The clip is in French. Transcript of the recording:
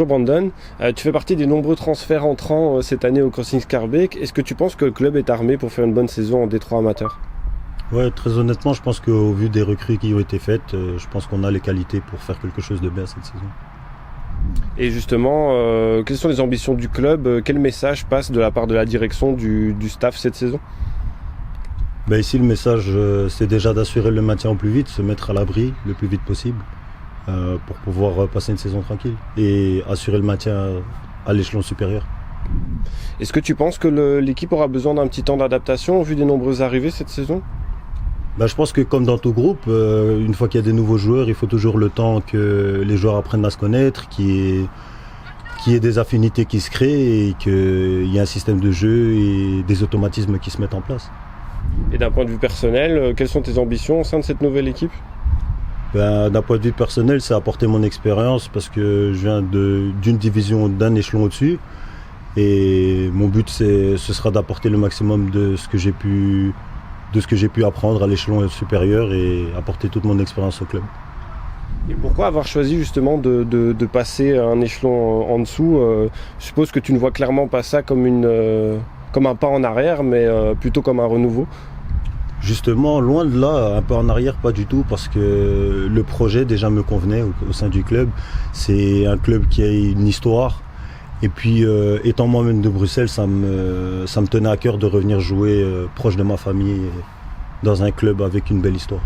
Bonjour Brandon, tu fais partie des nombreux transferts entrants cette année au Crossing Schaerbeek. Est-ce que tu penses que le club est armé pour faire une bonne saison en D3 amateur? Ouais, très honnêtement, je pense qu'au vu des recrues qui ont été faites, je pense qu'on a les qualités pour faire quelque chose de bien cette saison. Et justement, quelles sont les ambitions du club? Quel message passe de la part de la direction du staff cette saison? Ici, le message, c'est déjà d'assurer le maintien au plus vite, se mettre à l'abri le plus vite possible pour pouvoir passer une saison tranquille et assurer le maintien à l'échelon supérieur. Est-ce que tu penses que l'équipe aura besoin d'un petit temps d'adaptation au vu des nombreuses arrivées cette saison? Je pense que comme dans tout groupe, une fois qu'il y a des nouveaux joueurs, il faut toujours le temps que les joueurs apprennent à se connaître, qu'il y ait des affinités qui se créent et qu'il y ait un système de jeu et des automatismes qui se mettent en place. Et d'un point de vue personnel, quelles sont tes ambitions au sein de cette nouvelle équipe? D'un point de vue personnel, c'est apporter mon expérience parce que je viens d'une division, d'un échelon au-dessus. Et mon but, ce sera d'apporter le maximum de ce que j'ai pu apprendre à l'échelon supérieur et apporter toute mon expérience au club. Et pourquoi avoir choisi justement de passer un échelon en dessous? Je suppose que tu ne vois clairement pas ça comme un pas en arrière, mais plutôt comme un renouveau. Justement, loin de là, un peu en arrière, pas du tout, parce que le projet déjà me convenait au sein du club. C'est un club qui a une histoire. Et puis, étant moi-même de Bruxelles, ça me tenait à cœur de revenir jouer proche de ma famille dans un club avec une belle histoire.